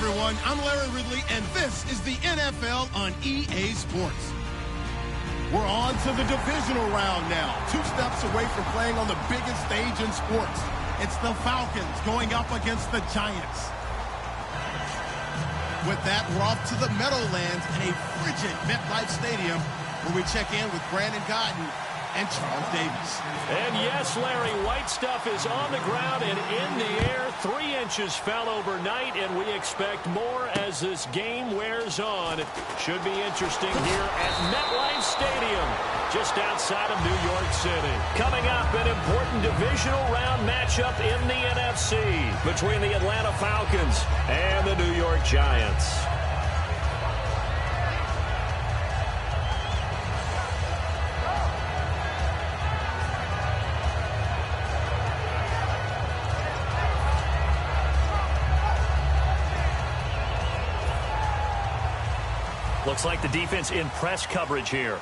everyone. I'm Larry Ridley, and this is the NFL on EA Sports. We're on to the divisional round now. 2 steps away from playing on the biggest stage in sports. It's the Falcons going up against the Giants. With that, we're off to the Meadowlands in a frigid MetLife Stadium, where we check in with Brandon Godden and Charles Davis. And yes, Larry, white stuff is on the ground and in the air. 3 inches fell overnight, and we expect more as this game wears on. Should be interesting here at MetLife Stadium, just outside of New York City. Coming up, an important divisional round matchup in the NFC between the Atlanta Falcons and the New York Giants. Looks like the defense in press coverage here.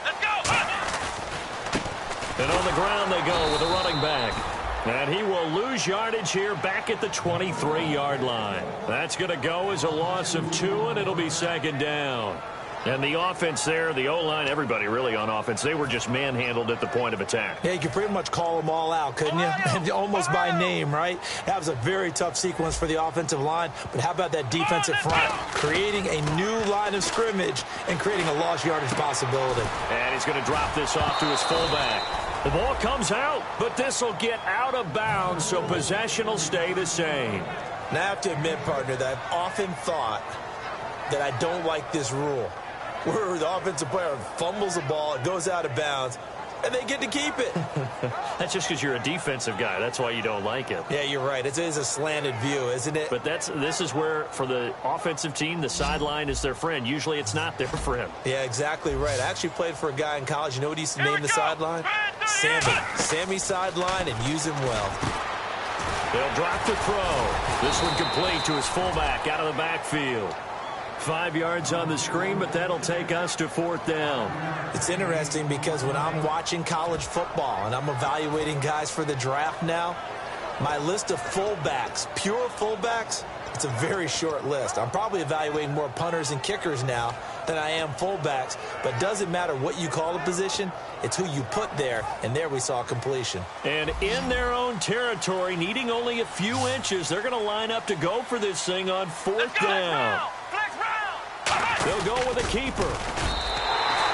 Let's go! And on the ground they go with a running back. And he will lose yardage here back at the 23-yard line. That's going to go as a loss of 2, and it'll be 2nd down. And the offense there, the O-line, everybody really on offense, they were just manhandled at the point of attack. Yeah, you could pretty much call them all out, couldn't you? Almost by name, right? That was a very tough sequence for the offensive line. But how about that defensive front? Creating a new line of scrimmage and creating a lost yardage possibility. And he's going to drop this off to his fullback. The ball comes out, but this will get out of bounds, so possession will stay the same. Now, I have to admit, partner, that I've often thought that I don't like this rule, where the offensive player fumbles the ball, it goes out of bounds, and they get to keep it. That's just because you're a defensive guy. That's why you don't like it. Yeah, you're right. It is a slanted view, isn't it? But this is where, for the offensive team, the sideline is their friend. Usually it's not there for him. Yeah, exactly right. I actually played for a guy in college. You know what he used to name the sideline? Sammy. Sammy sideline, and use him well. They'll drop the throw. This one complete to his fullback out of the backfield. 5 yards on the screen, but that'll take us to 4th down. It's interesting because when I'm watching college football and I'm evaluating guys for the draft now, my list of fullbacks, pure fullbacks, it's a very short list. I'm probably evaluating more punters and kickers now than I am fullbacks, but it doesn't matter what you call a position, it's who you put there, and there we saw completion. And in their own territory, needing only a few inches, they're going to line up to go for this thing on 4th down. They'll go with a keeper.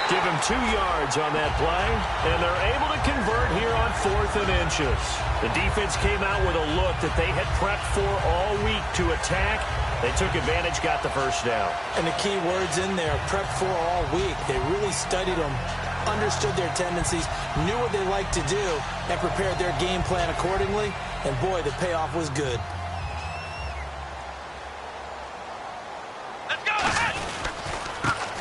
Give him 2 yards on that play, and they're able to convert here on 4th and inches. The defense came out with a look that they had prepped for all week to attack. They took advantage, got the 1st down. And the key words in there, prepped for all week. They really studied them, understood their tendencies, knew what they liked to do, and prepared their game plan accordingly. And boy, the payoff was good.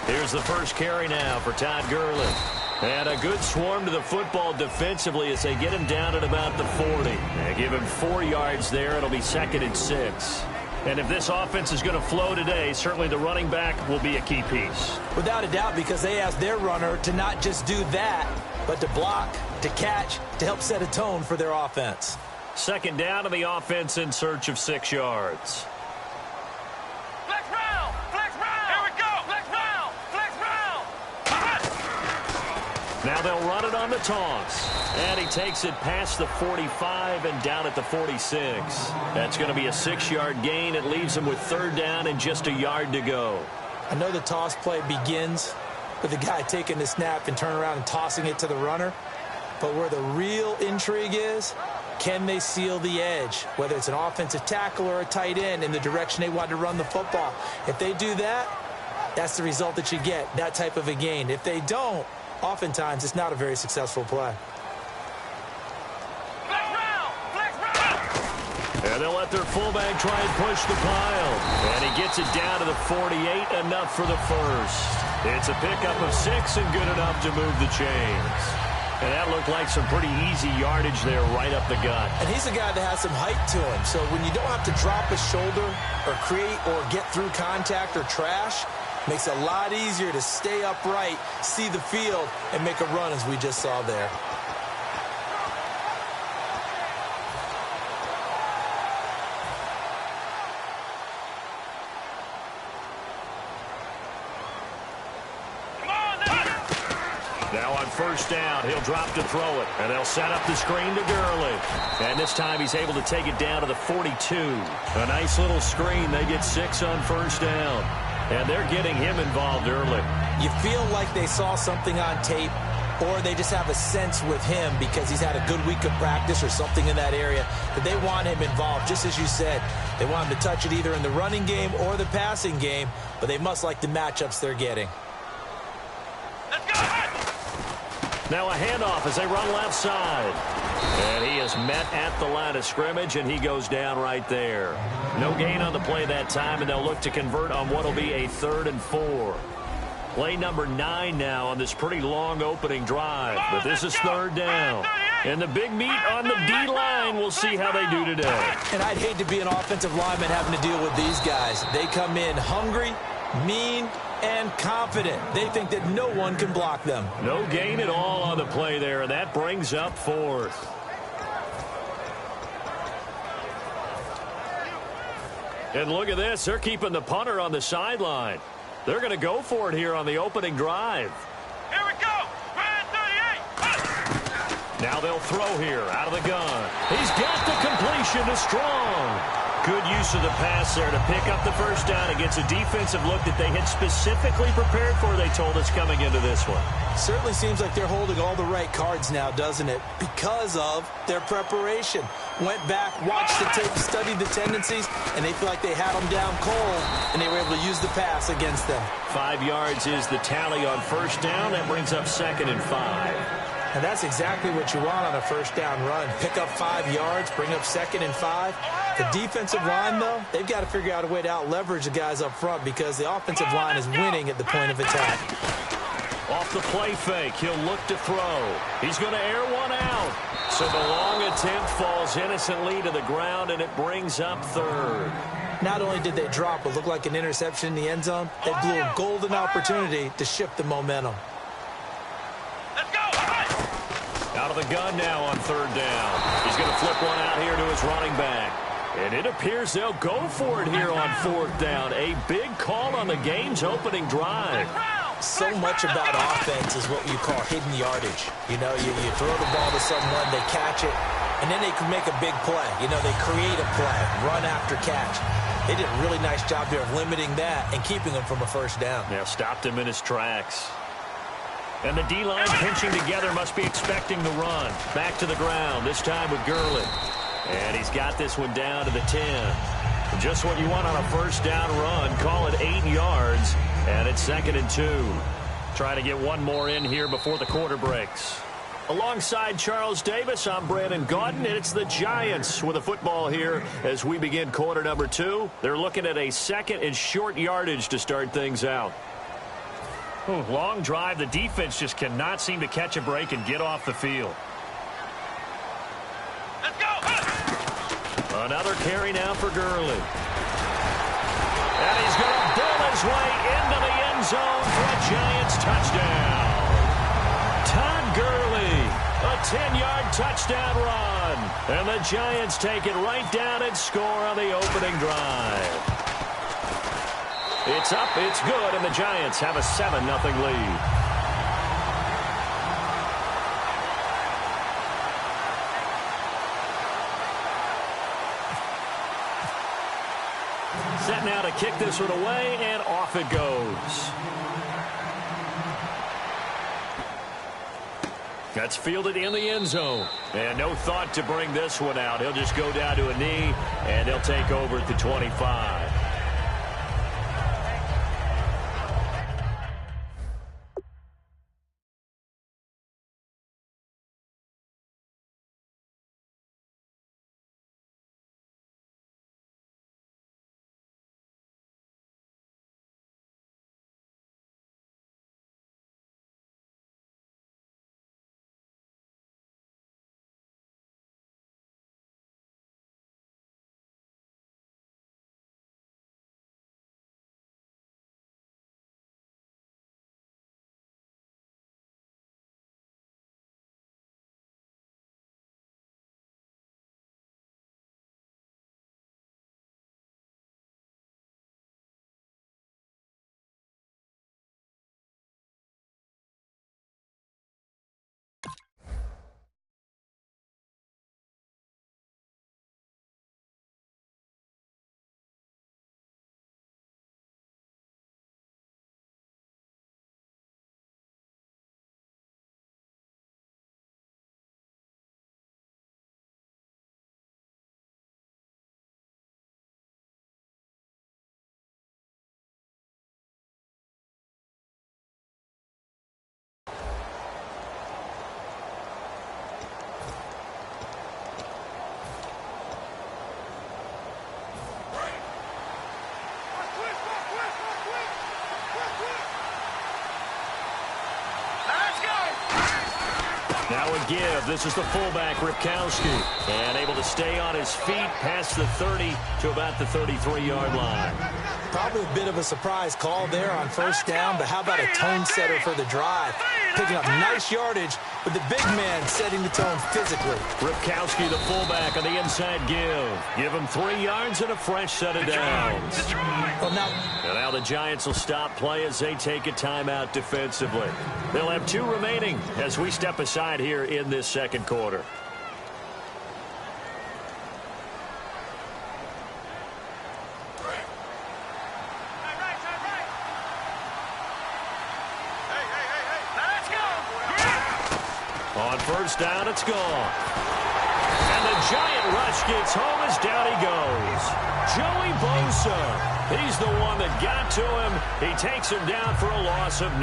Here's the first carry now for Todd Gurley. And a good swarm to the football defensively as they get him down at about the 40. They give him 4 yards there. It'll be 2nd and 6. And if this offense is going to flow today, certainly the running back will be a key piece. Without a doubt, because they asked their runner to not just do that, but to block, to catch, to help set a tone for their offense. 2nd down to the offense in search of 6 yards. Now they'll run it on the toss. And he takes it past the 45 and down at the 46. That's going to be a 6-yard gain. It leaves him with 3rd down and just a yard to go. I know the toss play begins with the guy taking the snap and turning around and tossing it to the runner. But where the real intrigue is, can they seal the edge? Whether it's an offensive tackle or a tight end in the direction they want to run the football. If they do that, that's the result that you get, that type of a gain. If they don't, oftentimes it's not a very successful play. And they'll let their fullback try and push the pile. And he gets it down to the 48, enough for the 1st. It's a pickup of 6 and good enough to move the chains. And that looked like some pretty easy yardage there right up the gut. And he's a guy that has some height to him. So when you don't have to drop a shoulder or create or get through contact or trash, makes it a lot easier to stay upright, see the field, and make a run as we just saw there. Now on first down, he'll drop to throw it, and they'll set up the screen to Gurley. And this time he's able to take it down to the 42. A nice little screen. They get 6 on first down. And they're getting him involved early. You feel like they saw something on tape, or they just have a sense with him because he's had a good week of practice or something in that area that they want him involved. Just as you said, they want him to touch it either in the running game or the passing game, but they must like the matchups they're getting. Now a handoff as they run left side. And he is met at the line of scrimmage, and he goes down right there. No gain on the play that time, and they'll look to convert on what will be a 3rd and 4. Play number 9 now on this pretty long opening drive. But this is 3rd down. And the big meat on the D-line. We'll see how they do today. And I'd hate to be an offensive lineman having to deal with these guys. They come in hungry, mean, and confident. They think that no one can block them. No gain at all on the play there, and that brings up 4th. And look at this. They're keeping the punter on the sideline. They're going to go for it here on the opening drive. Here we go. Red 38. Now they'll throw here out of the gun. He's got the completion to Strong. Good use of the pass there to pick up the first down against a defensive look that they had specifically prepared for, they told us, coming into this one. Certainly seems like they're holding all the right cards now, doesn't it? Because of their preparation. Went back, watched the tape, studied the tendencies, and they feel like they had them down cold, and they were able to use the pass against them. 5 yards is the tally on first down. That brings up 2nd and 5. And that's exactly what you want on a first down run. Pick up 5 yards, bring up 2nd and 5. The defensive line, though, they've got to figure out a way to out-leverage the guys up front because the offensive line is winning at the point of attack. Off the play fake, he'll look to throw. He's going to air one out. So the long attempt falls innocently to the ground, and it brings up 3rd. Not only did they drop what looked like an interception in the end zone, they blew a golden opportunity to shift the momentum. Out of the gun now on 3rd down. He's going to flip one out here to his running back. And it appears they'll go for it here on 4th down. A big call on the game's opening drive. So much about offense is what you call hidden yardage. You know, you throw the ball to someone, they catch it, and then they can make a big play. You know, they create a play, run after catch. They did a really nice job there of limiting that and keeping him from a first down. Yeah, stopped him in his tracks. And the D-line pinching together, must be expecting the run. Back to the ground, this time with Gurley. And he's got this one down to the 10. Just what you want on a first down run. Call it 8 yards, and it's 2nd and 2. Trying to get one more in here before the quarter breaks. Alongside Charles Davis, I'm Brandon Gaudin, and it's the Giants with a football here as we begin quarter number 2. They're looking at a 2nd and short yardage to start things out. Long drive. The defense just cannot seem to catch a break and get off the field. Let's go. Another carry now for Gurley. And he's going to bull his way into the end zone for a Giants touchdown. Todd Gurley, a 10-yard touchdown run. And the Giants take it right down and score on the opening drive. It's up, it's good, and the Giants have a 7-0 lead. Set now to kick this one away, and off it goes. That's fielded in the end zone. And no thought to bring this one out. He'll just go down to a knee, and they'll take over at the 25. Now a give. This is the fullback, Ripkowski. And able to stay on his feet past the 30 to about the 33-yard line. Probably a bit of a surprise call there on first down, but how about a tone setter for the drive? Picking up nice yardage with the big man setting the tone physically. Ripkowski, the fullback, on the inside give. Give him 3 yards and a fresh set of downs. Well, and now the Giants will stop play as they take a timeout defensively. They'll have 2 remaining as we step aside here in this second quarter. On first down, it's gone. And the giant rush gets home as down he goes. Joey Bosa, he's the one that got to him. He takes him down for a loss of 9.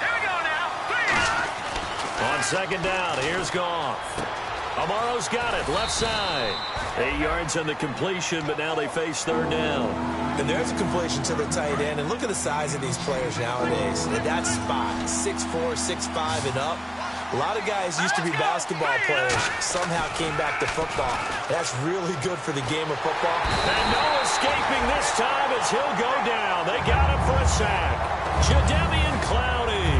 Here we go now. On second down, here's Goff. Amaro's got it, left side. 8 yards on the completion, but now they face third down. And there's a completion to the tight end. And look at the size of these players nowadays. At that spot, 6'4", 6'5", and up. A lot of guys used to be basketball players, somehow came back to football. That's really good for the game of football. And no escaping this time as he'll go down. They got him for a sack. Jadeveon Clowney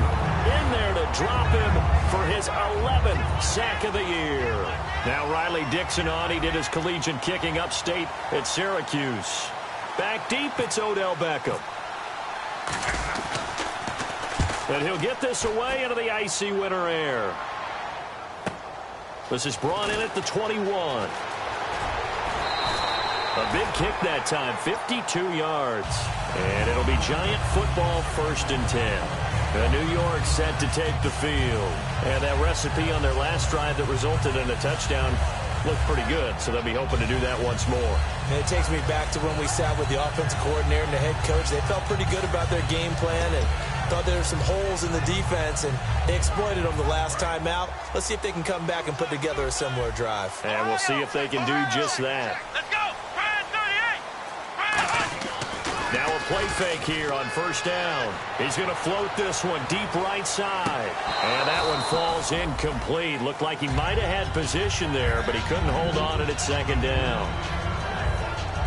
in there to drop him for his 11th sack of the year. Now Riley Dixon on. He did his collegiate kicking upstate at Syracuse. Back deep, it's Odell Beckham. And he'll get this away into the icy winter air. This is brought in at the 21. A big kick that time, 52 yards. And it'll be Giant football, 1st and 10. New York set to take the field. And that recipe on their last drive that resulted in a touchdown looked pretty good, so they'll be hoping to do that once more. And it takes me back to when we sat with the offensive coordinator and the head coach. They felt pretty good about their game plan and thought there were some holes in the defense, and they exploited them the last time out. Let's see if they can come back and put together a similar drive. And we'll see if they can do just that. Let's go. Brad 38. Now a play fake here on first down. He's going to float this one deep right side. And that one falls incomplete. Looked like he might have had position there, but he couldn't hold on at second down.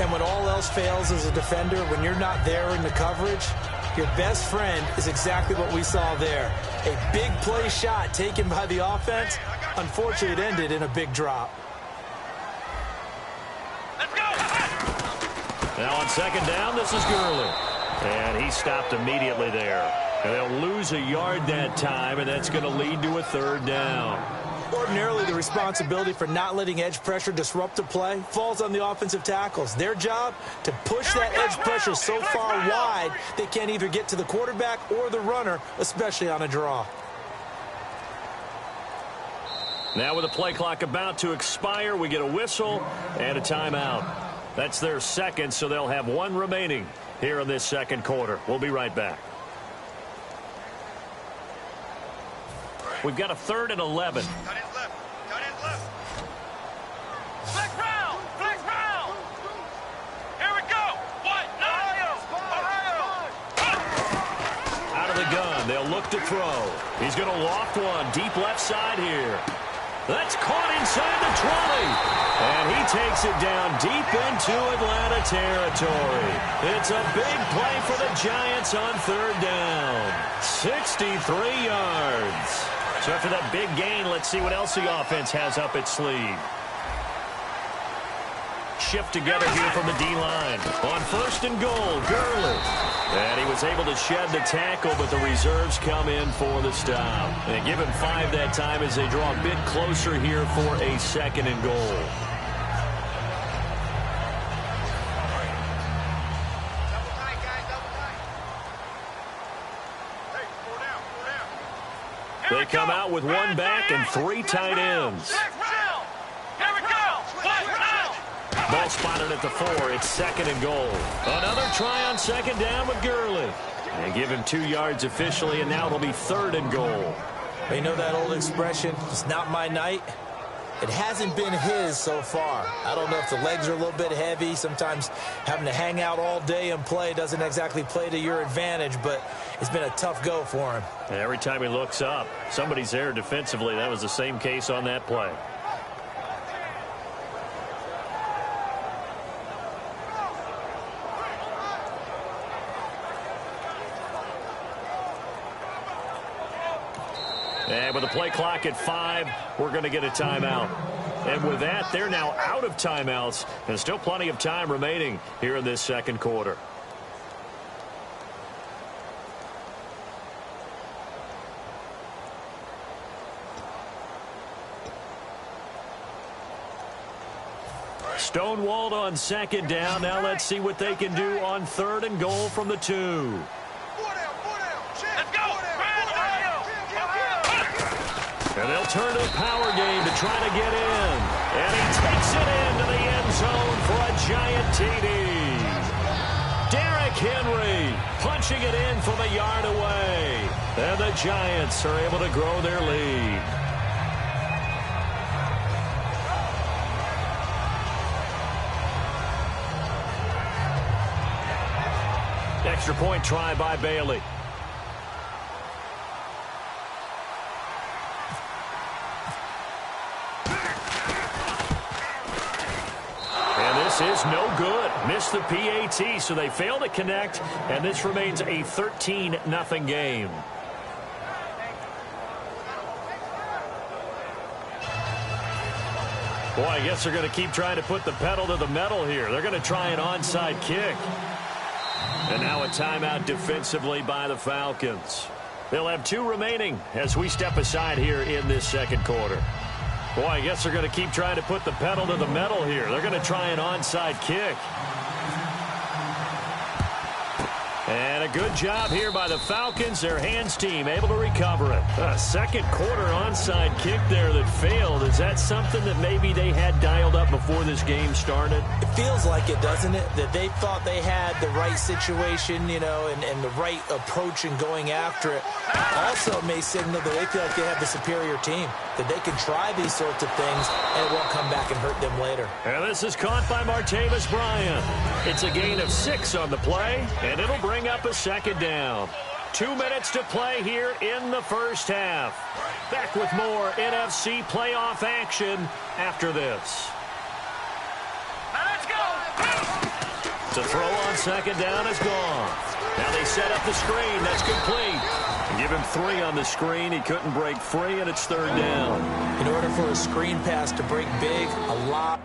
And when all else fails as a defender, when you're not there in the coverage, your best friend is exactly what we saw there. A big play shot taken by the offense. Unfortunately, it ended in a big drop. Let's go. Now on second down, this is Gurley. And he stopped immediately there. And they'll lose a yard that time, and that's going to lead to a third down. Ordinarily, the responsibility for not letting edge pressure disrupt the play falls on the offensive tackles. Their job to push that edge pressure so far wide they can't either get to the quarterback or the runner, especially on a draw. Now with the play clock about to expire, we get a whistle and a timeout. That's their second, so they'll have 1 remaining here in this second quarter. We'll be right back. We've got a 3rd and 11. Cut in left. Cut in left. Flex round. Flex round. Here we go. What? Ohio. Out of the gun. They'll look to throw. He's going to loft one deep left side here. That's caught inside the 20. And he takes it down deep into Atlanta territory. It's a big play for the Giants on 3rd down. 63 yards. So after that big gain, let's see what else the offense has up its sleeve. Shift together here from the D-line. On 1st and goal, Gurley. And he was able to shed the tackle, but the reserves come in for the stop. And give him 5 that time as they draw a bit closer here for a 2nd and goal. They come out with 1 back and 3 tight ends. Ball spotted at the 4. It's 2nd and goal. Another try on 2nd down with Gurley. And give him 2 yards officially, and now it'll be 3rd and goal. You know that old expression, it's not my night? It hasn't been his so far. I don't know if the legs are a little bit heavy. Sometimes having to hang out all day and play doesn't exactly play to your advantage, but it's been a tough go for him. Every time he looks up, somebody's there defensively. That was the same case on that play. And with the play clock at 5, we're going to get a timeout. And with that, they're now out of timeouts, and still plenty of time remaining here in this second quarter. Stonewalled on second down. Now let's see what they can do on 3rd and goal from the 2. And they'll turn to the power game to try to get in. And he takes it into the end zone for a giant TD. Derrick Henry punching it in from a yard away. And the Giants are able to grow their lead. Extra point try by Bailey. This is no good. Missed the PAT, so they fail to connect, and this remains a 13-0 game. Boy, I guess they're going to keep trying to put the pedal to the metal here. They're going to try an onside kick. And now a timeout defensively by the Falcons. They'll have 2 remaining as we step aside here in this second quarter. Boy, I guess they're going to keep trying to put the pedal to the metal here. They're going to try an onside kick. And a good job here by the Falcons. Their hands team able to recover it. A second quarter onside kick there that failed. Is that something that maybe they had dialed up before this game started? It feels like it, doesn't it? That they thought they had the right situation, you know, and the right approach in going after it. Also may signal that they feel like they have the superior team, that they can try these sorts of things and it won't come back and hurt them later. And this is caught by Martavis Bryant. It's a gain of 6 on the play, and it'll bring up a second down. 2 minutes to play here in the first half. Back with more NFC playoff action after this. Let's go! The throw on second down is gone. Now they set up the screen. That's complete. Give him 3 on the screen. He couldn't break free, and it's 3rd down. In order for a screen pass to break big, a lot.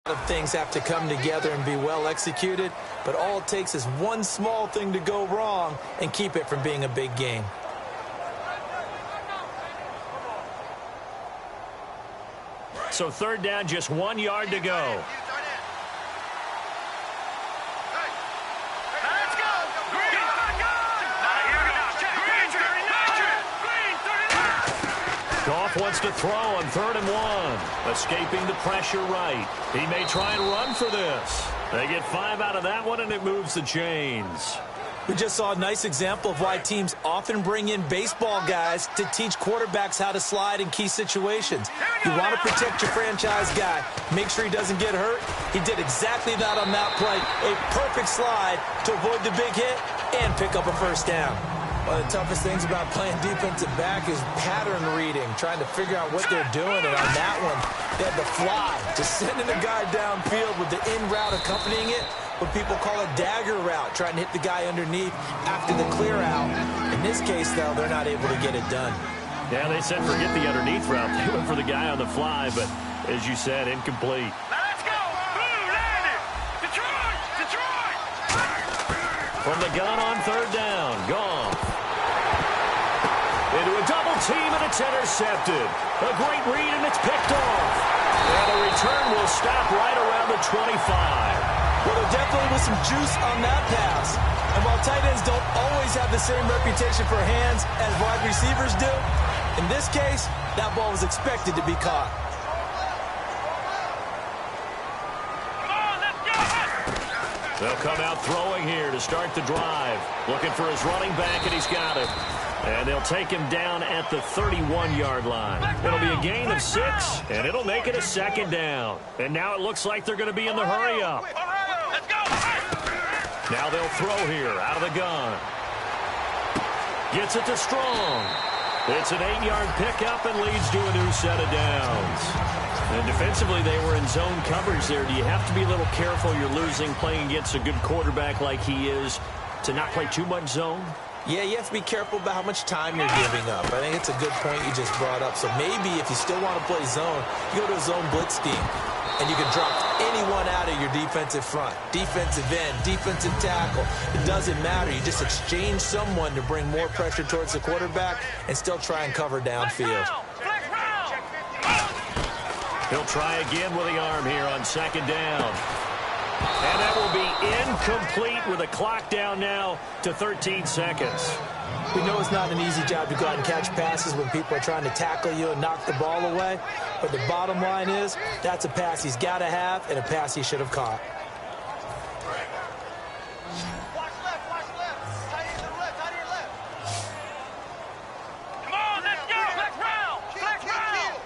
Of things have to come together and be well executed, but all it takes is one small thing to go wrong and keep it from being a big game. So 3rd down, just 1 yard to go. Goff wants to throw on 3rd and 1. Escaping the pressure right. He may try and run for this. They get 5 out of that one, and it moves the chains. We just saw a nice example of why teams often bring in baseball guys to teach quarterbacks how to slide in key situations. You want to protect your franchise guy. Make sure he doesn't get hurt. He did exactly that on that play. A perfect slide to avoid the big hit and pick up a first down. One of the toughest things about playing defensive back is pattern reading, trying to figure out what they're doing. And on that one, they had the fly, just sending a guy downfield with the in route accompanying it, what people call a dagger route, trying to hit the guy underneath after the clear out. In this case, though, they're not able to get it done. Yeah, they said forget the underneath route. They went for the guy on the fly, but as you said, incomplete. Let's go! Blue landed! Detroit! Detroit! From the gun on 3rd down, Goff. team, and it's intercepted. A great read, and it's picked off. And the return will stop right around the 25. Well, there definitely was some juice on that pass. And while tight ends don't always have the same reputation for hands as wide receivers do, in this case, that ball was expected to be caught. They'll come out throwing here to start the drive. Looking for his running back, and he's got it. And they'll take him down at the 31-yard line. It'll be a gain of 6, and it'll make it a second down. And now it looks like they're going to be in the hurry-up. Let's go. Now they'll throw here out of the gun. Gets it to Strong. It's an 8-yard pickup and leads to a new set of downs. And defensively, they were in zone coverage there. Do you have to be a little careful? You're losing playing against a good quarterback like he is to not play too much zone? Yeah, you have to be careful about how much time you're giving up. I think it's a good point you just brought up. So maybe if you still want to play zone, you go to a zone blitz scheme. And you can drop anyone out of your defensive front. Defensive end, defensive tackle. It doesn't matter. You just exchange someone to bring more pressure towards the quarterback and still try and cover downfield. He'll try again with the arm here on second down. And that will be incomplete with the clock down now to 13 seconds. We know it's not an easy job to go out and catch passes when people are trying to tackle you and knock the ball away. But the bottom line is, that's a pass he's got to have and a pass he should have caught. Watch left, watch left. Tight end to the left, tight end left. Come on, let's go. Flex round, flex round.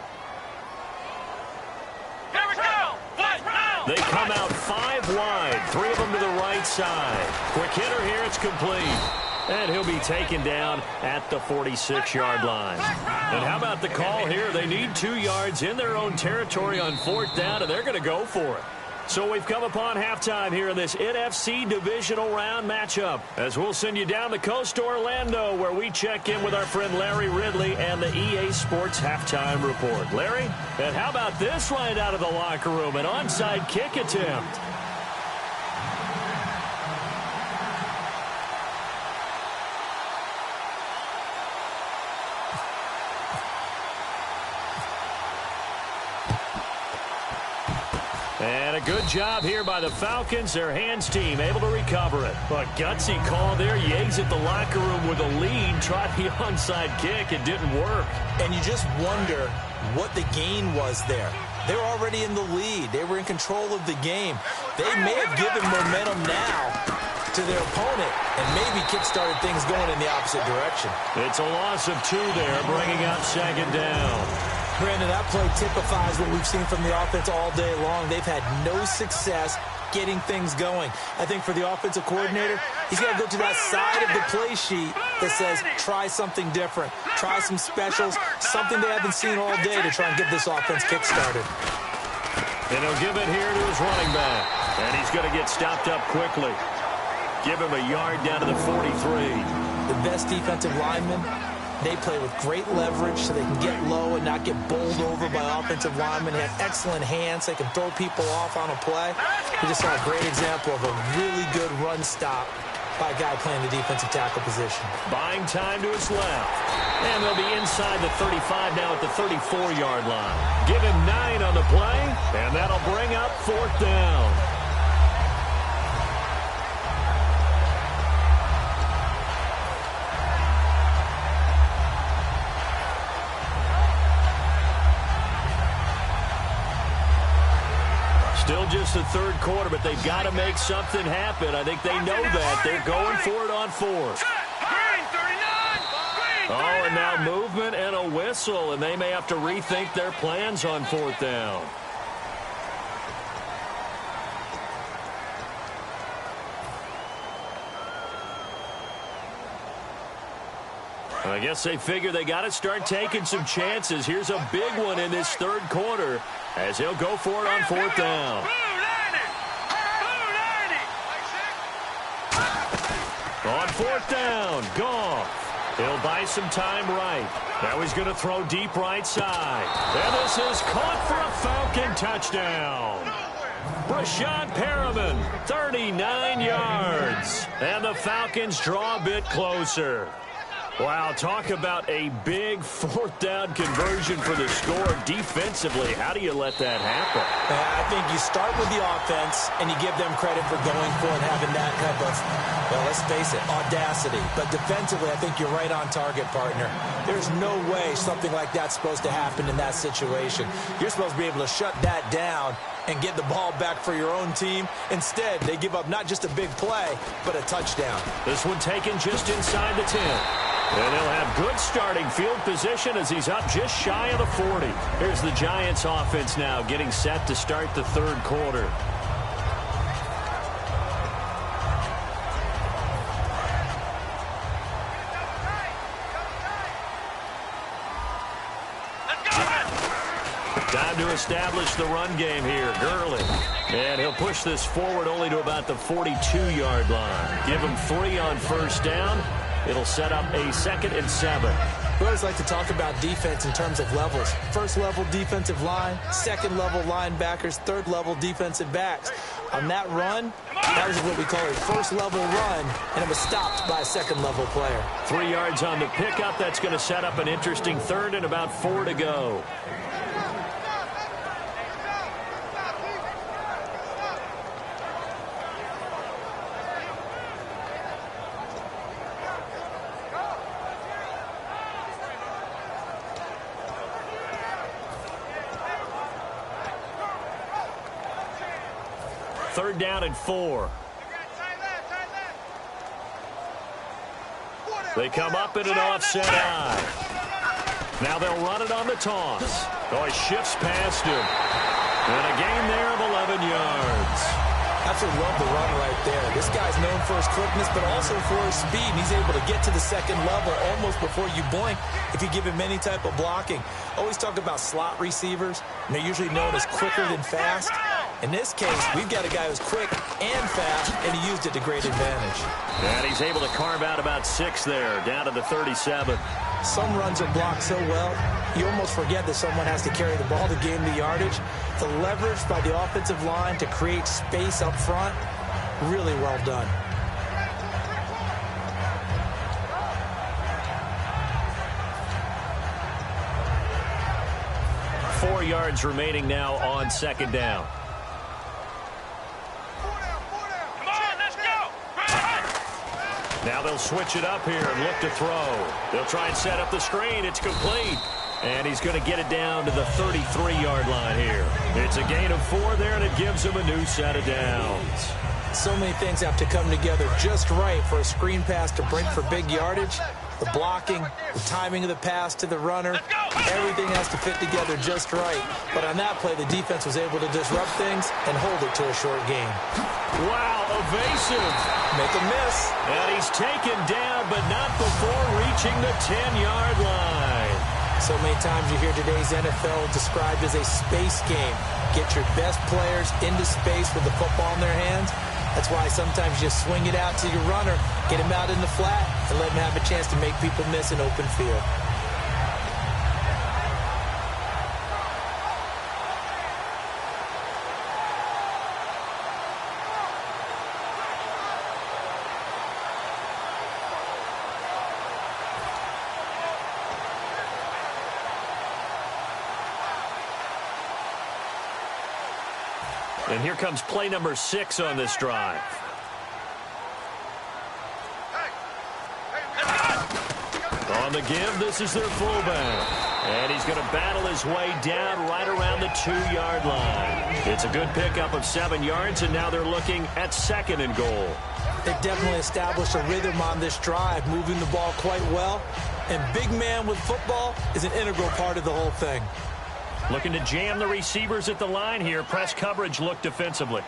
Here we go. Flex round. They come out 5 wide, 3 of them to the right side. Quick hitter here, it's complete. And he'll be taken down at the 46-yard line. And how about the call here? They need 2 yards in their own territory on 4th down, and they're going to go for it. So we've come upon halftime here in this NFC divisional round matchup, as we'll send you down the coast to Orlando, where we check in with our friend Larry Ridley and the EA Sports Halftime Report. Larry, and how about this right out of the locker room? An onside kick attempt. And a good job here by the Falcons, their hands team, able to recover it. A gutsy call there. Yates at the locker room with a lead, tried the onside kick. It didn't work. And you just wonder what the gain was there. They were already in the lead. They were in control of the game. They may have given momentum now to their opponent and maybe kick-started things going in the opposite direction. It's a loss of 2 there, bringing up second down. Brandon, that play typifies what we've seen from the offense all day long. They've had no success getting things going. I think for the offensive coordinator, he's got to go to that side of the play sheet that says, try something different. Try some specials, something they haven't seen all day to try and get this offense kick-started. And he'll give it here to his running back. And he's going to get stopped up quickly. Give him a yard down to the 43. The best defensive linemen, they play with great leverage so they can get low and not get bowled over by offensive linemen. They have excellent hands. They can throw people off on a play. We just saw a great example of a really good run stop by a guy playing the defensive tackle position. Buying time to his left. And they'll be inside the 35 now at the 34-yard line. Give him 9 on the play, and that'll bring up 4th down. Still just the 3rd quarter, but they've got to make something happen. I think they know that. They're going for it on 4th. Oh, and now movement and a whistle, and they may have to rethink their plans on 4th down. I guess they figure they got to start taking some chances. Here's a big one in this 3rd quarter as he'll go for it on 4th down. On 4th down, Goff. He'll buy some time right. Now he's going to throw deep right side. And this is caught for a Falcon touchdown. Brashad Perriman, 39 yards. And the Falcons draw a bit closer. Wow, talk about a big fourth down conversion for the score. Defensively, how do you let that happen? I think you start with the offense, and you give them credit for going for it, having that type of, well, let's face it, audacity. But defensively, I think you're right on target, partner. There's no way something like that's supposed to happen in that situation. You're supposed to be able to shut that down and get the ball back for your own team. Instead, they give up not just a big play, but a touchdown. This one taken just inside the 10. And they'll have good starting field position as he's up just shy of the 40. Here's the Giants offense now getting set to start the third quarter. Time to establish the run game here. Gurley. And he'll push this forward only to about the 42-yard line. Give him 3 on first down. It'll set up a 2nd and 7. We always like to talk about defense in terms of levels. First-level defensive line, second-level linebackers, third-level defensive backs. On that run, that was what we call a first-level run, and it was stopped by a second-level player. 3 yards on the pickup. That's going to set up an interesting third and about 4 to go. Third down and 4. They come up in an offset eye. Now they'll run it on the toss. Oh, he shifts past him. And a gain there of 11 yards. Absolutely love the run right there. This guy's known for his quickness, but also for his speed. And he's able to get to the second level almost before you blink if you give him any type of blocking. Always talk about slot receivers, and they're usually known as quicker than fast. In this case, we've got a guy who's quick and fast, and he used it to great advantage. And he's able to carve out about 6 there, down to the 37. Some runs are blocked so well, you almost forget that someone has to carry the ball to gain the yardage. The leverage by the offensive line to create space up front, really well done. Four yards remaining now on second down. Now they'll switch it up here and look to throw. They'll try and set up the screen. It's complete. And he's going to get it down to the 33-yard line here. It's a gain of 4 there, and it gives him a new set of downs. So many things have to come together just right for a screen pass to break for big yardage. The blocking, the timing of the pass to the runner, everything has to fit together just right. But on that play, the defense was able to disrupt things and hold it to a short game. Wow, evasive. Make a miss. And he's taken down, but not before reaching the 10-yard line. So many times you hear today's NFL described as a space game. Get your best players into space with the football in their hands. That's why sometimes you just swing it out to your runner, get him out in the flat, and let him have a chance to make people miss an open field. And here comes play number 6 on this drive. On the give, this is their fullback. And he's going to battle his way down right around the 2-yard line. It's a good pickup of 7 yards, and now they're looking at 2nd and goal. They've definitely established a rhythm on this drive, moving the ball quite well. And big man with football is an integral part of the whole thing. Looking to jam the receivers at the line here. Press coverage look defensively.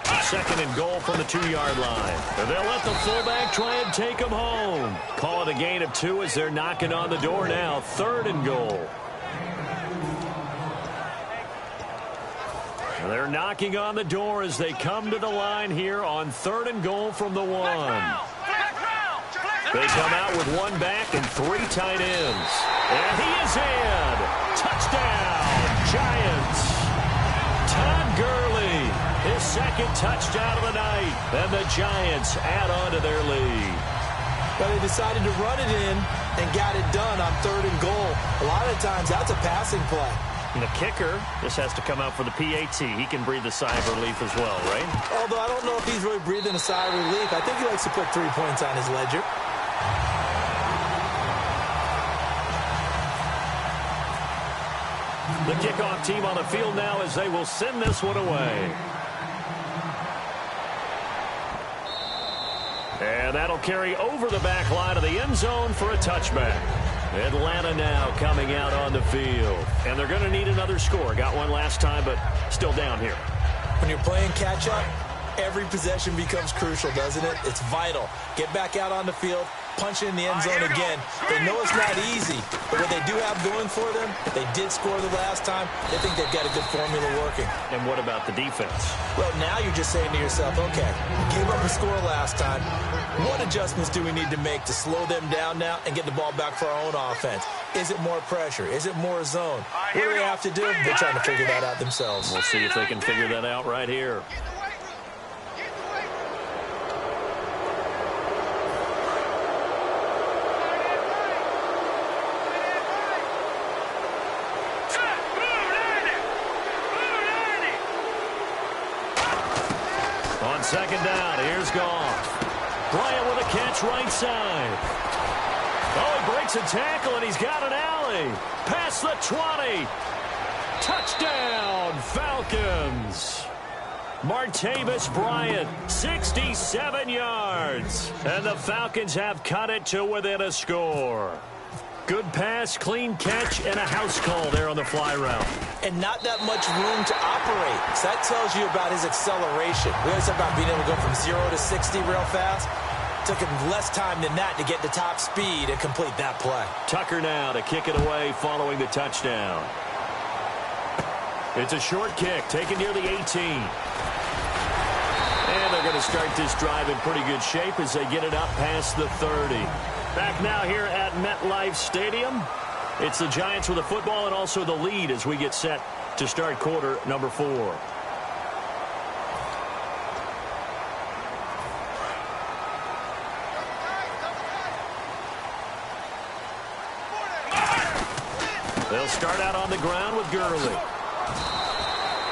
2nd and goal from the 2-yard line. And they'll let the fullback try and take him home. Call it a gain of 2 as they're knocking on the door now. 3rd and goal. And they're knocking on the door as they come to the line here on 3rd and goal from the 1. They come out with 1 back and 3 tight ends. And he is in. Touchdown, Giants. Todd Gurley, his 2nd touchdown of the night. And the Giants add on to their lead. Well, they decided to run it in and got it done on 3rd and goal. A lot of times, that's a passing play. And the kicker just has to come out for the PAT. He can breathe a sigh of relief as well, right? Although I don't know if he's really breathing a sigh of relief. I think he likes to put 3 points on his ledger. The kickoff team on the field now as they will send this one away. And that'll carry over the back line of the end zone for a touchback. Atlanta now coming out on the field. And they're going to need another score. Got one last time, but still down here. When you're playing catch-up, every possession becomes crucial, doesn't it? It's vital. Get back out on the field, punch it in the end zone again. They know it's not easy, but what they do have going for them, they did score the last time. They think they've got a good formula working. And what about the defense? Well, now you're just saying to yourself, okay, gave up a score last time. What adjustments do we need to make to slow them down now and get the ball back for our own offense? Is it more pressure? Is it more zone? What do they have to do? They're trying to figure that out themselves. We'll see if they can figure that out right here. On 2nd down, here's Goff. Bryant with a catch right side. Oh, he breaks a tackle, and he's got an alley. Past the 20. Touchdown, Falcons. Martavis Bryant, 67 yards. And the Falcons have cut it to within a score. Good pass, clean catch, and a house call there on the fly route. And not that much room to operate. So that tells you about his acceleration. We always talk about being able to go from 0 to 60 real fast. Took him less time than that to get to top speed and complete that play. Tucker now to kick it away following the touchdown. It's a short kick taken near the 18. And they're going to start this drive in pretty good shape as they get it up past the 30. Back now here at MetLife Stadium. It's the Giants with the football and also the lead as we get set to start quarter number 4. They'll start out on the ground with Gurley.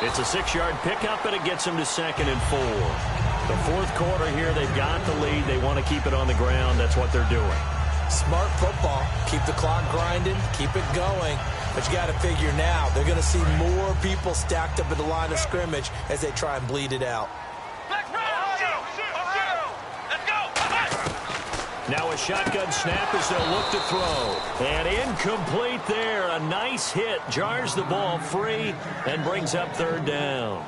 It's a 6-yard pickup, and it gets them to 2nd and 4. The 4th quarter here, they've got the lead. They want to keep it on the ground. That's what they're doing. Smart football. Keep the clock grinding. Keep it going. But you got to figure now, they're going to see more people stacked up at the line of scrimmage as they try and bleed it out. Now a shotgun snap as they'll look to throw. And incomplete there. A nice hit. Jars the ball free and brings up 3rd down.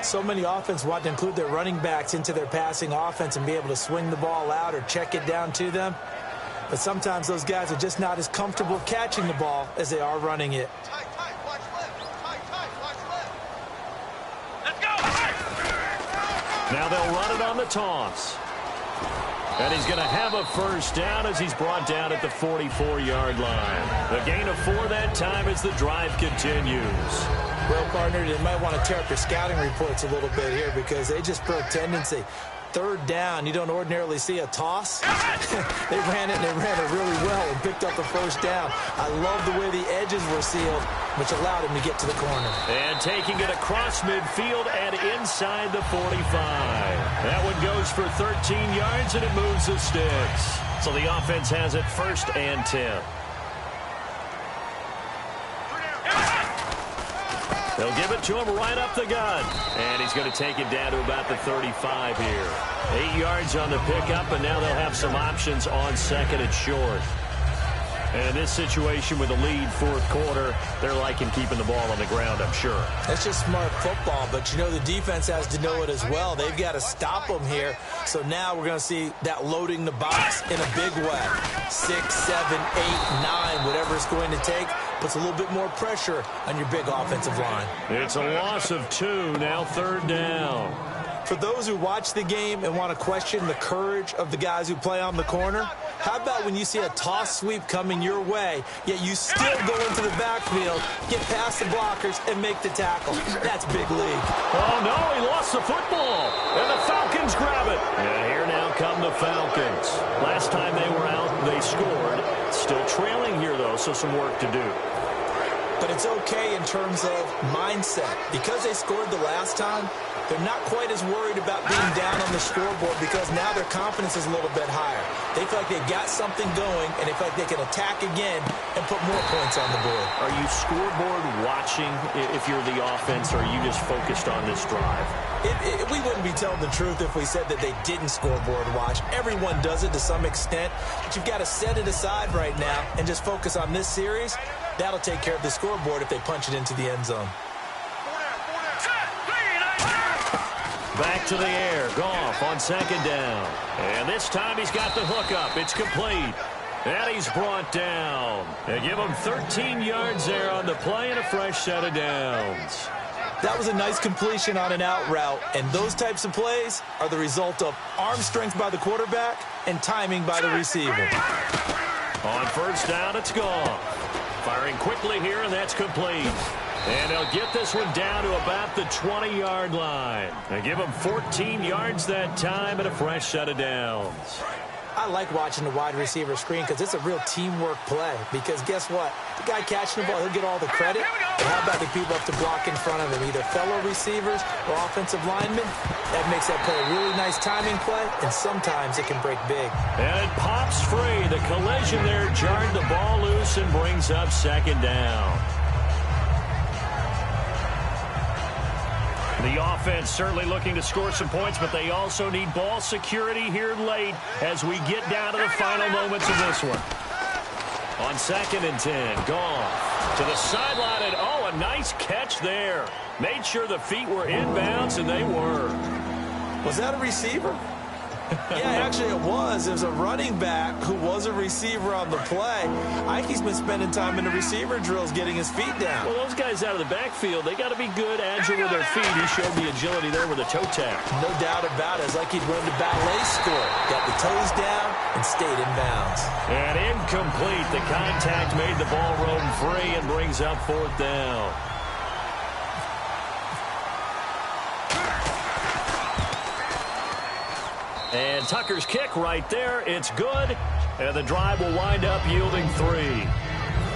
So many offenses want to include their running backs into their passing offense and be able to swing the ball out or check it down to them. But sometimes those guys are just not as comfortable catching the ball as they are running it. Now they'll run it on the toss. And he's going to have a 1st down as he's brought down at the 44-yard line. A gain of 4 that time as the drive continues. Well, partner, they might want to tear up your scouting reports a little bit here because they just broke tendency. 3rd down, you don't ordinarily see a toss. They ran it, and they ran it really well and picked up the 1st down. I love the way the edges were sealed, which allowed him to get to the corner. And taking it across midfield and inside the 45. That one goes for 13 yards, and it moves the sticks. So the offense has it 1st and 10. They'll give it to him right up the gut. And he's going to take it down to about the 35 here. 8 yards on the pickup, and now they'll have some options on 2nd and short. And in this situation with the lead 4th quarter, they're liking keeping the ball on the ground, I'm sure. That's just smart football, but you know the defense has to know it as well. They've got to stop them here. So now we're going to see that loading the box in a big way. 6, 7, 8, 9, whatever it's going to take, puts a little bit more pressure on your big offensive line. It's a loss of 2, now 3rd down. For those who watch the game and want to question the courage of the guys who play on the corner, how about when you see a toss sweep coming your way, yet you still go into the backfield, get past the blockers, and make the tackle? That's big league. Oh, no, he lost the football, and the Falcons grab it. And here now come the Falcons. Last time they were out, they scored. Still trailing here, though, so some work to do. But it's okay in terms of mindset. Because they scored the last time, they're not quite as worried about being down on the scoreboard because now their confidence is a little bit higher. They feel like they've got something going, and they feel like they can attack again and put more points on the board. Are you scoreboard watching if you're the offense, or are you just focused on this drive? We wouldn't be telling the truth if we said that they didn't scoreboard watch. Everyone does it to some extent, but you've got to set it aside right now and just focus on this series. That'll take care of the scoreboard if they punch it into the end zone. Back to the air. Goff on second down. And this time he's got the hook up. It's complete. And he's brought down. They give him 13 yards there on the play and a fresh set of downs. That was a nice completion on an out route, and those types of plays are the result of arm strength by the quarterback and timing by the receiver. On first down, it's Goff. Firing quickly here, and that's complete. And they'll get this one down to about the 20-yard line. They give him 14 yards that time and a fresh set of downs. I like watching the wide receiver screen because it's a real teamwork play. Because guess what? The guy catching the ball, he'll get all the credit. But how about the people up to block in front of him, either fellow receivers or offensive linemen? That makes that play a really nice timing play, and sometimes it can break big. And it pops free. The collision there jarred the ball loose and brings up second down. The offense certainly looking to score some points, but they also need ball security here late as we get down to the final moments of this one. On 2nd and 10, Goff to the sideline, and oh, a nice catch there. Made sure the feet were inbounds, and they were. Was that a receiver? Yeah, actually it was. It was a running back who was a receiver on the play. Ikey's been spending time in the receiver drills getting his feet down. Well, those guys out of the backfield, they got to be good, agile with their feet. He showed the agility there with a toe tap. No doubt about it. It's like he'd run the ballet score. Got the toes down and stayed in bounds. And incomplete. The contact made the ball roam free and brings up 4th down. And Tucker's kick right there. It's good. And the drive will wind up yielding 3.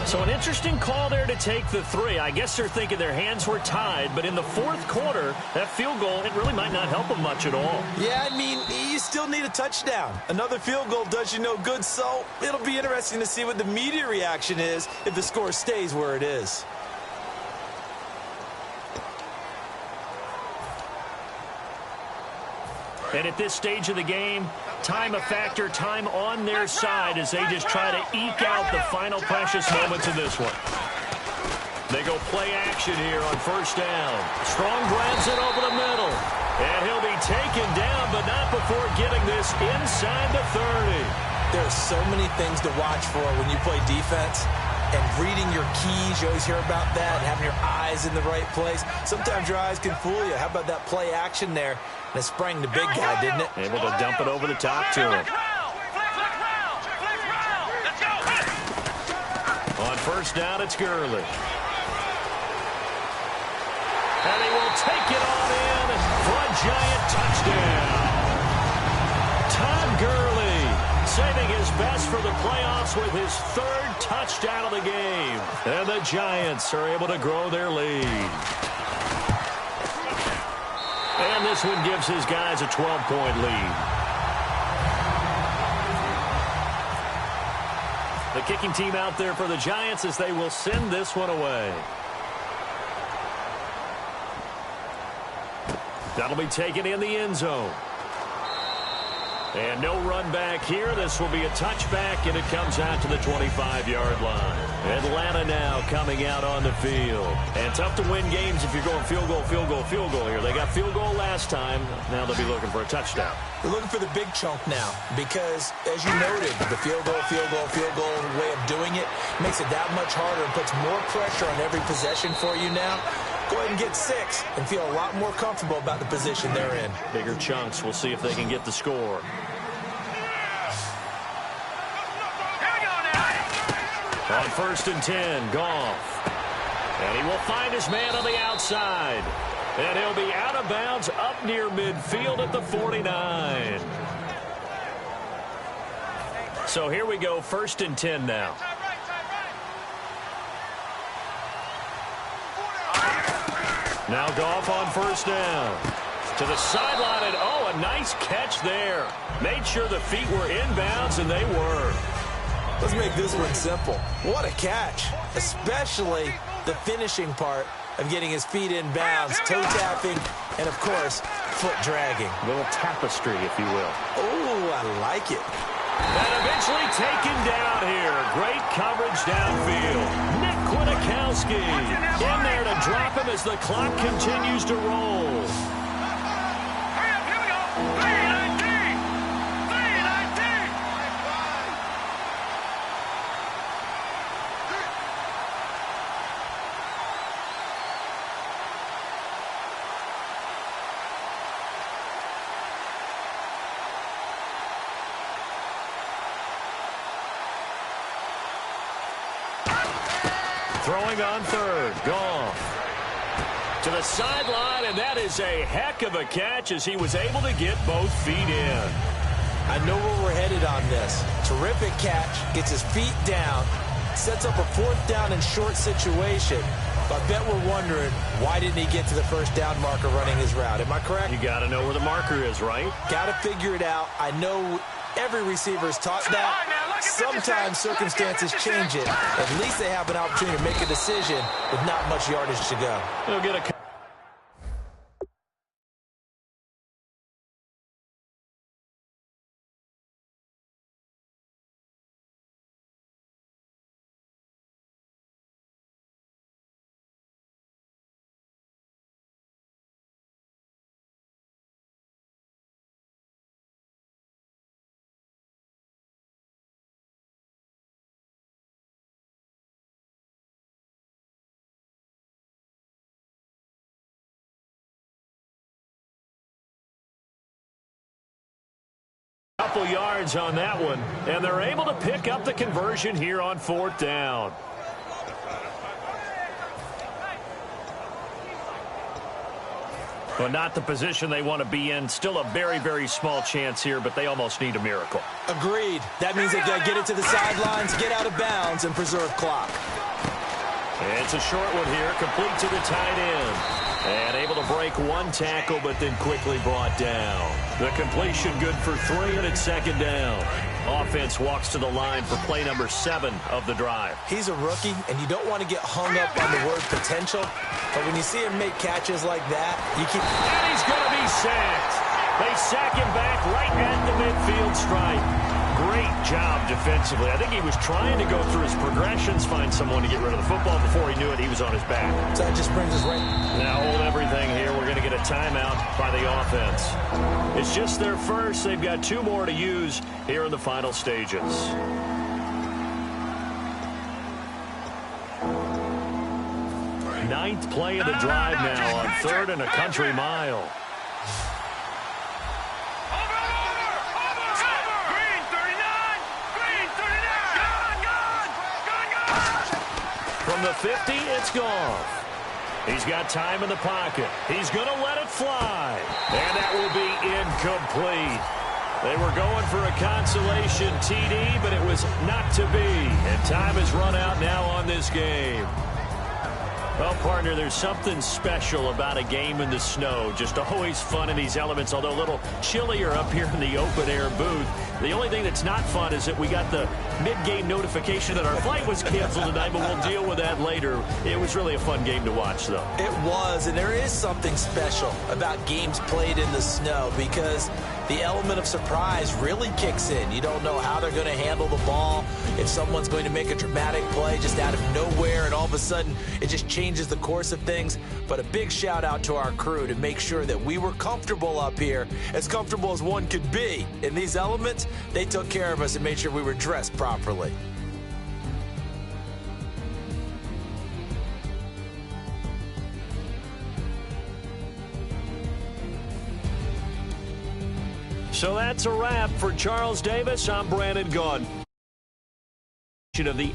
So an interesting call there to take the 3. I guess they're thinking their hands were tied. But in the 4th quarter, that field goal, it really might not help them much at all. Yeah, I mean, you still need a touchdown. Another field goal does you no good. So it'll be interesting to see what the media reaction is if the score stays where it is. And at this stage of the game, time a factor, time on their side as they just try to eke out the final precious moments of this one. They go play action here on first down. Strong grabs it over the middle. And he'll be taken down, but not before getting this inside the 30. There are so many things to watch for when you play defense. And reading your keys, you always hear about that, and having your eyes in the right place. Sometimes your eyes can fool you. How about that play action there? And it sprang the big guy, didn't it? Able to dump it over the top to him. On first down, it's Gurley. And he will take it on in for a giant touchdown. Todd Gurley saving his best for the playoffs with his 3rd touchdown of the game. And the Giants are able to grow their lead. And this one gives his guys a 12-point lead. The kicking team out there for the Giants as they will send this one away. That'll be taken in the end zone. And no run back here. This will be a touchback, and it comes out to the 25-yard line. Atlanta now coming out on the field. And tough to win games if you're going field goal, field goal, field goal here. They got field goal last time. Now they'll be looking for a touchdown. They're looking for the big chunk now because, as you noted, the field goal way of doing it makes it that much harder and puts more pressure on every possession for you now. Go ahead and get 6 and feel a lot more comfortable about the position they're in. Bigger chunks. We'll see if they can get the score. On first and 10, Goff. And he will find his man on the outside. And he'll be out of bounds up near midfield at the 49. So here we go, 1st and 10 now. Now Goff on 1st down. To the sideline, and oh, a nice catch there. Made sure the feet were inbounds, and they were. Let's make this one simple. What a catch, especially the finishing part of getting his feet in bounds, toe tapping, and of course, foot dragging. A little tapestry, if you will. Oh, I like it. And eventually taken down here. Great coverage downfield. Nick Kwiatkowski in there to drop him as the clock continues to roll. Hurry up, here we go. 3-19. 3-19. Throwing on 3rd, Goff. To the sideline, and that is a heck of a catch as he was able to get both feet in. I know where we're headed on this. Terrific catch, gets his feet down, sets up a 4th down and short situation. But I bet we're wondering, why didn't he get to the 1st down marker running his route? Am I correct? You got to know where the marker is, right? Got to figure it out. I know every receiver is taught that. Sometimes circumstances change it. At least they have an opportunity to make a decision with not much yardage to go. They'll get a... Couple yards on that one, and they're able to pick up the conversion here on 4th down. Well, not the position they want to be in. Still a very, very small chance here, but they almost need a miracle. Agreed. That means they got to get it to the sidelines, get out of bounds, and preserve clock. It's a short one here, complete to the tight end. And able to break one tackle, but then quickly brought down. The completion good for 3, and it's 2nd down. Offense walks to the line for play number 7 of the drive. He's a rookie, and you don't want to get hung up on the word potential. But when you see him make catches like that, you keep... And he's going to be sacked. They sack him back right at the midfield stripe. Great job defensively. I think he was trying to go through his progressions, find someone to get rid of the football. Before he knew it, he was on his back. So that just brings us right... Now hold everything here. We're going to get a timeout by the offense. It's just their first. They've got 2 more to use here in the final stages. Ninth play of the drive now on 3rd and a country mile. From the 50, it's Goff. He's got time in the pocket. He's going to let it fly. And that will be incomplete. They were going for a consolation TD, but it was not to be. And time has run out now on this game. Well, partner, there's something special about a game in the snow. Just always fun in these elements, although a little chillier up here in the open-air booth. The only thing that's not fun is that we got the mid-game notification that our flight was canceled tonight, but we'll deal with that later. It was really a fun game to watch, though. It was, and there is something special about games played in the snow because the element of surprise really kicks in. You don't know how they're going to handle the ball, if someone's going to make a dramatic play just out of nowhere, and all of a sudden it just changes the course of things. But a big shout out to our crew to make sure that we were comfortable up here, as comfortable as one could be. In these elements, they took care of us and made sure we were dressed properly. So that's a wrap for Charles Davis. I'm Brandon Gaudin of the